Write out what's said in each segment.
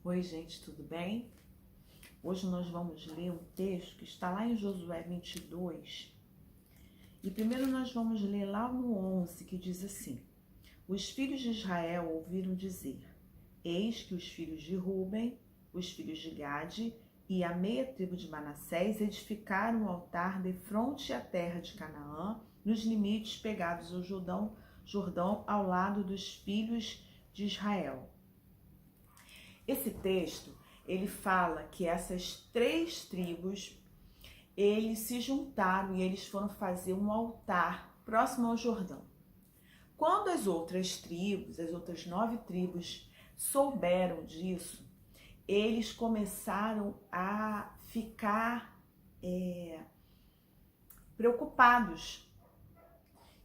Oi, gente, tudo bem? Hoje nós vamos ler um texto que está lá em Josué 22. E primeiro nós vamos ler lá no 11, que diz assim: Os filhos de Israel ouviram dizer: Eis que os filhos de Ruben, os filhos de Gade e a meia tribo de Manassés edificaram um altar defronte à terra de Canaã, nos limites pegados ao Jordão ao lado dos filhos de Israel. Esse texto, ele fala que essas três tribos, eles se juntaram e eles foram fazer um altar próximo ao Jordão. Quando as outras tribos, as outras 9 tribos, souberam disso, eles começaram a ficar preocupados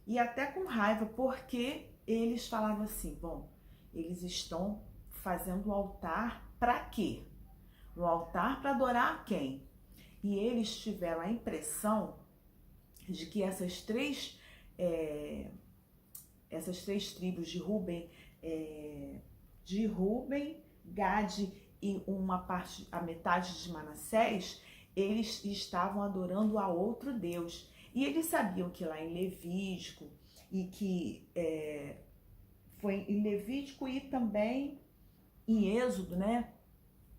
e até com raiva, porque eles falavam assim, bom, eles estão fazendo um altar para quê? Um altar para adorar quem? E eles tiveram a impressão de que essas três tribos de Ruben, Gade e a metade de Manassés, eles estavam adorando a outro Deus. E eles sabiam que lá em Levítico, e que foi em Levítico e também em Êxodo, né?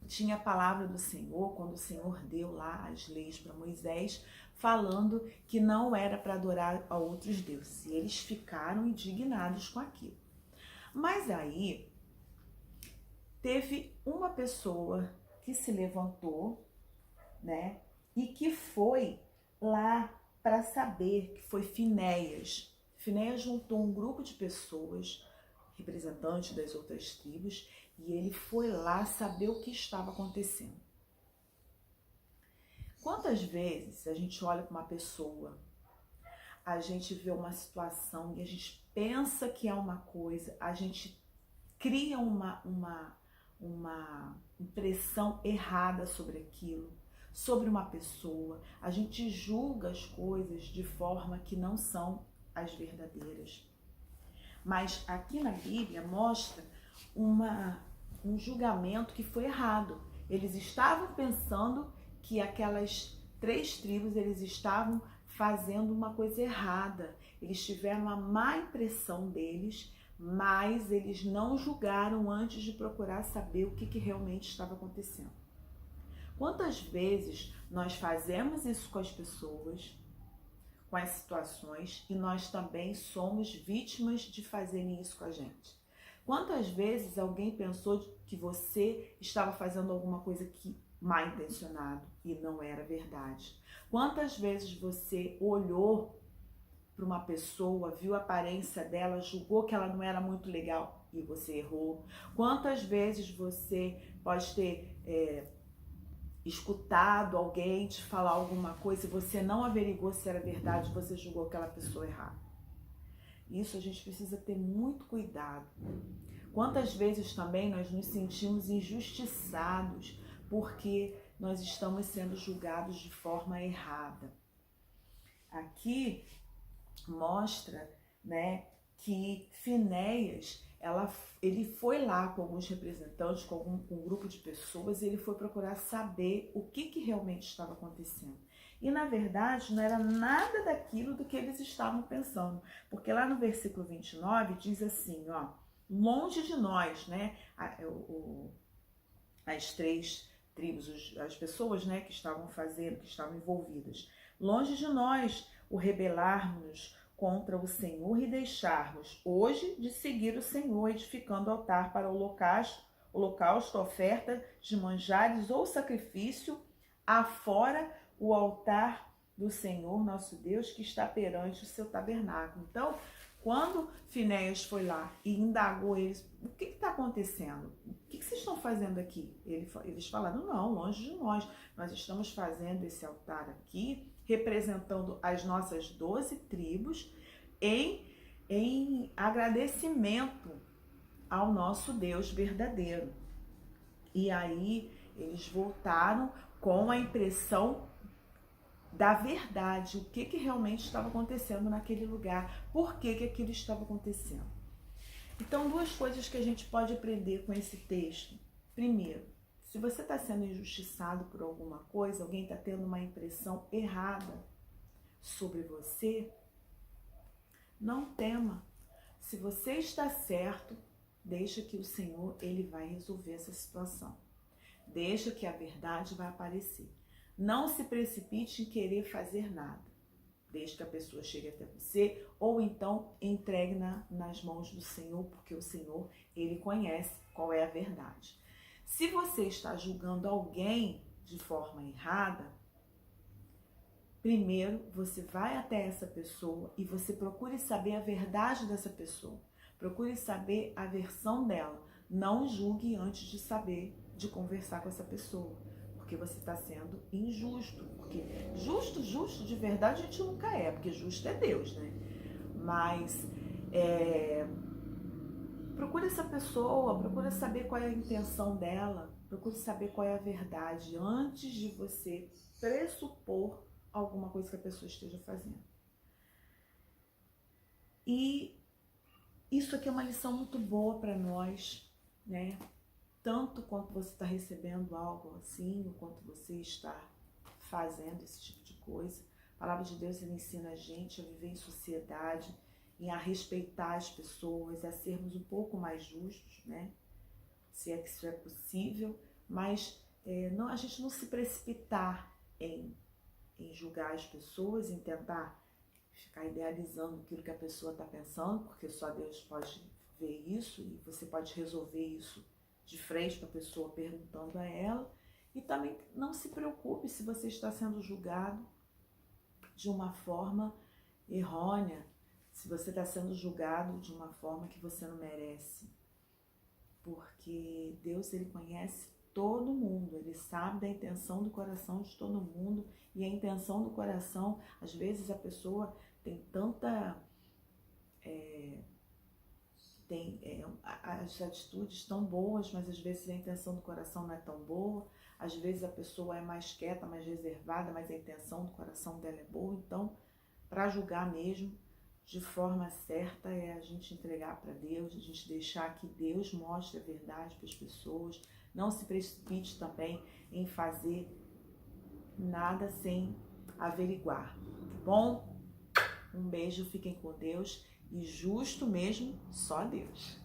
Tinha a palavra do Senhor, quando o Senhor deu lá as leis para Moisés, falando que não era para adorar a outros deuses. E eles ficaram indignados com aquilo. Mas aí, teve uma pessoa que se levantou, né? E que foi lá para saber, que foi Finéias. Finéias juntou um grupo de pessoas, representantes das outras tribos, e ele foi lá saber o que estava acontecendo. Quantas vezes a gente olha para uma pessoa, a gente vê uma situação e a gente pensa que é uma coisa, a gente cria uma impressão errada sobre aquilo, sobre uma pessoa, a gente julga as coisas de forma que não são as verdadeiras. Mas aqui na Bíblia mostra um julgamento que foi errado. Eles estavam pensando que aquelas 3 tribos, eles estavam fazendo uma coisa errada. Eles tiveram uma má impressão deles, mas eles não julgaram antes de procurar saber o que realmente estava acontecendo. Quantas vezes nós fazemos isso com as pessoas, com as situações, e nós também somos vítimas de fazerem isso com a gente? Quantas vezes alguém pensou que você estava fazendo alguma coisa mal intencionado e não era verdade? Quantas vezes você olhou para uma pessoa, viu a aparência dela, julgou que ela não era muito legal e você errou? Quantas vezes você pode ter escutado alguém te falar alguma coisa e você não averigou se era verdade, você julgou aquela pessoa errada? Isso a gente precisa ter muito cuidado. Quantas vezes também nós nos sentimos injustiçados porque nós estamos sendo julgados de forma errada. Aqui mostra, né, que Finéias, ele foi lá com alguns representantes, com um grupo de pessoas, e ele foi procurar saber o que realmente estava acontecendo. E na verdade não era nada daquilo do que eles estavam pensando, porque lá no versículo 29 diz assim, ó, longe de nós, né, as 3 tribos, as pessoas, né, que estavam envolvidas, longe de nós o rebelarmos contra o Senhor e deixarmos hoje de seguir o Senhor, edificando altar para holocausto, oferta de manjares ou sacrifício, afora o altar do Senhor, nosso Deus, que está perante o seu tabernáculo. Então, quando Finéias foi lá e indagou eles, o que está acontecendo? O que vocês estão fazendo aqui? Eles falaram, não, longe de nós estamos fazendo esse altar aqui, representando as nossas 12 tribos, em agradecimento ao nosso Deus verdadeiro. E aí eles voltaram com a impressão da verdade, o que realmente estava acontecendo naquele lugar, por que aquilo estava acontecendo. Então, 2 coisas que a gente pode aprender com esse texto. Primeiro, se você está sendo injustiçado por alguma coisa, alguém está tendo uma impressão errada sobre você, não tema. Se você está certo, deixa que o Senhor, ele vai resolver essa situação. Deixa que a verdade vai aparecer. Não se precipite em querer fazer nada. Deixe que a pessoa chegue até você, ou então entregue nas mãos do Senhor, porque o Senhor, ele conhece qual é a verdade. Se você está julgando alguém de forma errada, primeiro você vai até essa pessoa e você procure saber a verdade dessa pessoa. Procure saber a versão dela. Não julgue antes de saber, de conversar com essa pessoa, porque você está sendo injusto. Porque justo de verdade a gente nunca é, porque justo é Deus, né? Mas procure essa pessoa, procure saber qual é a intenção dela, procure saber qual é a verdade antes de você pressupor alguma coisa que a pessoa esteja fazendo. E isso aqui é uma lição muito boa para nós, né? Tanto quanto você está recebendo algo assim, ou quanto você está fazendo esse tipo de coisa. A palavra de Deus, ele ensina a gente a viver em sociedade, a respeitar as pessoas, a sermos um pouco mais justos, né? Se é que isso é possível, mas não, a gente não se precipitar em julgar as pessoas, em tentar ficar idealizando aquilo que a pessoa está pensando, porque só Deus pode ver isso e você pode resolver isso de frente para a pessoa perguntando a ela. E também não se preocupe se você está sendo julgado de uma forma errônea, se você está sendo julgado de uma forma que você não merece. Porque Deus, ele conhece todo mundo, ele sabe da intenção do coração de todo mundo, e a intenção do coração, às vezes a pessoa tem tanta... as atitudes tão boas, mas às vezes a intenção do coração não é tão boa. Às vezes a pessoa é mais quieta, mais reservada, mas a intenção do coração dela é boa. Então, para julgar mesmo, de forma certa, é a gente entregar para Deus, a gente deixar que Deus mostre a verdade para as pessoas. Não se precipite também em fazer nada sem averiguar, tá bom? Um beijo, fiquem com Deus, e justo mesmo, só Deus.